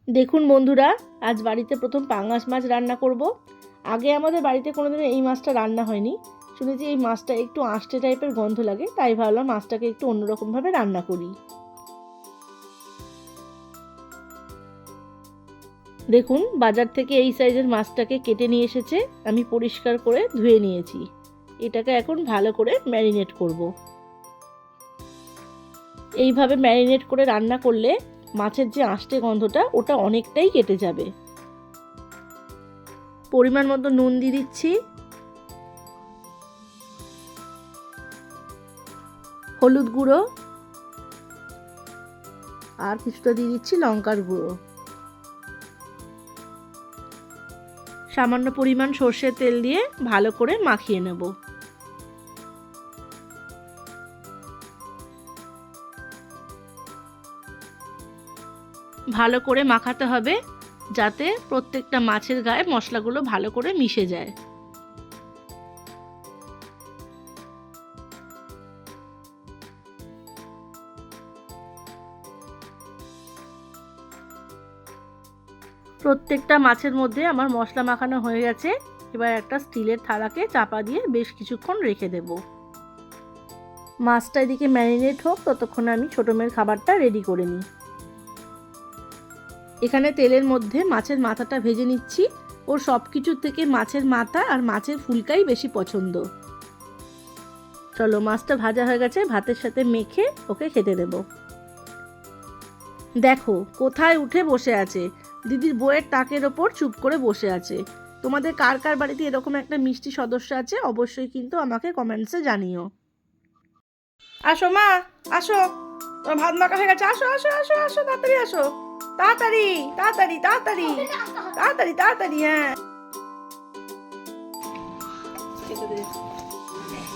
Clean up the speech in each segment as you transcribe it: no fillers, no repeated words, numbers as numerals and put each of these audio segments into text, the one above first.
দেখুন বন্ধুরা, আজ বাড়িতে প্রথম পাঙ্গাস মাছ রান্না করব। আগে আমাদের বাড়িতে কোনোদিন এই মাছটা রান্না হয়নি। শুনেছি এই মাছটা একটু আঁশটে টাইপের গন্ধ লাগে, তাই ভাবলাম মাছটাকে একটু অন্যরকমভাবে রান্না করি। দেখুন, বাজার থেকে এই সাইজের মাছটাকে কেটে নিয়ে এসেছে, আমি পরিষ্কার করে ধুয়ে নিয়েছি। এটাকে এখন ভালো করে ম্যারিনেট করব। এইভাবে ম্যারিনেট করে রান্না করলে মাছের যে আঁশটে গন্ধটা ওটা অনেকটাই কেটে যাবে। পরিমাণ মতো নুন দিয়ে দিচ্ছি, হলুদ গুঁড়ো, আর কিছুটা দিয়ে দিচ্ছি লঙ্কার গুঁড়ো, সামান্য পরিমাণ সর্ষের তেল দিয়ে ভালো করে মাখিয়ে নেব। ভালো করে মাখাতে হবে যাতে প্রত্যেকটা মাছের গায়ে মশলাগুলো ভালো করে মিশে যায়। প্রত্যেকটা মাছের মধ্যে আমার মশলা মাখানো হয়ে গেছে। এবার একটা স্টিলের থালাকে চাপা দিয়ে বেশ কিছুক্ষণ রেখে দেব। মাছটা এদিকে ম্যারিনেট হোক, ততক্ষণে আমি ছোটো মেয়ের খাবারটা রেডি করে নিই। এখানে তেলের মধ্যে মাছের মাথাটা ভেজে নিচ্ছি। ওর সব কিছুর থেকে মাছের মাথা আর মাছের ফুলকাই বেশি পছন্দ। চলো, মাছটা ভাজা হয়ে গেছে, ভাতের সাথে মেখে ওকে খেতে দেব। দেখো কোথায় উঠে বসে আছে, দিদির বইয়ের তাকের ওপর চুপ করে বসে আছে। তোমাদের কার কার বাড়িতে এরকম একটা মিষ্টি সদস্য আছে অবশ্যই কিন্তু আমাকে কমেন্টসে জানিও। আসো মা, আসো, তোমার ভাত মাখা হয়ে গেছে, আসো আসো আসো আসো, তাড়াতাড়ি আসো, তাড়াতাড়ি তাড়াতাড়ি তাড়াতাড়ি তাড়াতাড়ি তাড়াতাড়ি। হ্যাঁ,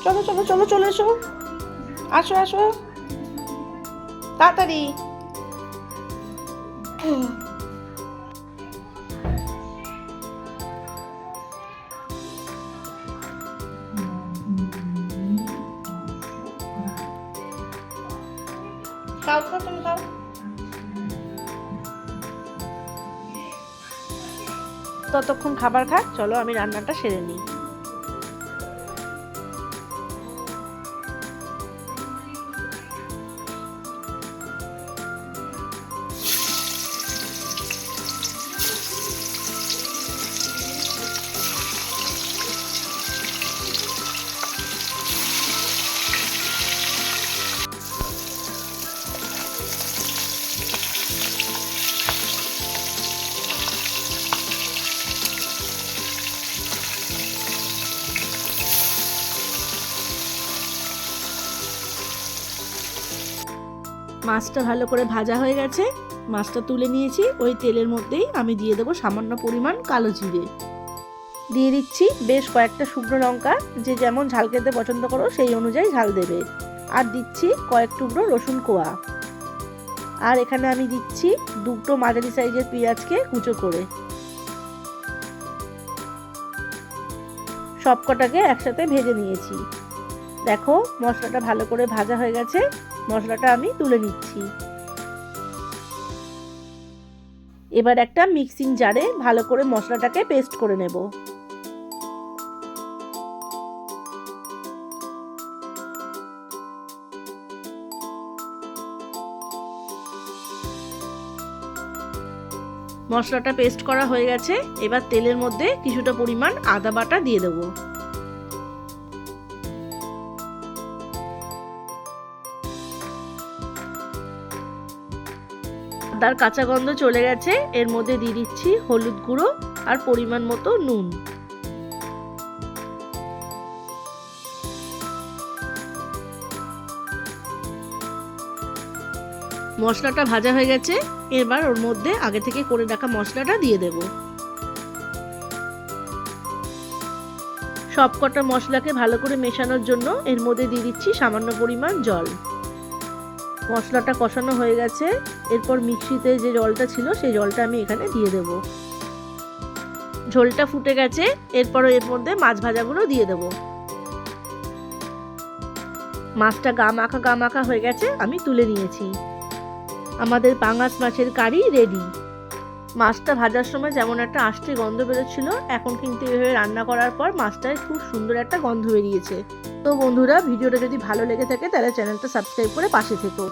চলো চলো চলো চলে এসো, আসো আসো তাড়াতাড়ি। খাও খাও, তুমি খাও। ততক্ষণ খাবার খা, চলো আমি রান্নাটা সেরে নিই। মাছটা ভালো করে ভাজা হয়ে গেছে, মাছটা তুলে নিয়েছি। ওই তেলের মধ্যেই আমি দিয়ে দেবো সামান্য পরিমাণ কালো জিরে, দিয়ে দিচ্ছি বেশ কয়েকটা শুকনো লঙ্কা, যে যেমন ঝাল খেতে পছন্দ করো সেই অনুযায়ী ঝাল দেবে, আর দিচ্ছি কয়েক টুকরো রসুন কোয়া, আর এখানে আমি দিচ্ছি দুটো মাঝারি সাইজের পেঁয়াজকে কুচো করে। সব কটাকে একসাথে ভেজে নিয়েছি। দেখো মশলাটা ভালো করে ভাজা হয়ে গেছে, মশলাটা আমি তুলে নিচ্ছি। এবার একটা মিক্সিং জারে ভালো করে মশলাটাকে পেস্ট করে নেব। মশলাটা পেস্ট করা হয়ে গেছে, এবার তেলের মধ্যে কিছুটা পরিমাণ আদা বাটা দিয়ে দেবো। আদার কাঁচা গন্ধ চলে গেছে, এর মধ্যে দিয়ে দিচ্ছি হলুদ গুঁড়ো আর পরিমাণ মতো নুন। মশলাটা ভাজা হয়ে গেছে, এবার ওর মধ্যে আগে থেকে করে রাখা মশলাটা দিয়ে দেব। সব কটা মশলাকে ভালো করে মেশানোর জন্য এর মধ্যে দিয়ে দিচ্ছি সামান্য পরিমাণ জল। মশলাটা কষানো হয়ে গেছে, এরপর মিক্সিতে যে জলটা ছিল সেই জলটা আমি এখানে দিয়ে দেব। ঝোলটা ফুটে গেছে, এরপর এর মধ্যে মাছ ভাজাগুলো দিয়ে দেব। মাছটা গা মাখা হয়ে গেছে, আমি তুলে নিয়েছি। আমাদের পাঙ্গাস মাছের কারি রেডি। মাছটা ভাজার সময় যেমন একটা আষ্টে গন্ধ বেরোচ্ছিল, এখন কিন্তু এভাবে রান্না করার পর মাছটায় খুব সুন্দর একটা গন্ধ বেরিয়েছে। তো বন্ধুরা, ভিডিওটা যদি ভালো লেগে থাকে তাহলে চ্যানেলটা সাবস্ক্রাইব করে পাশে থেকো।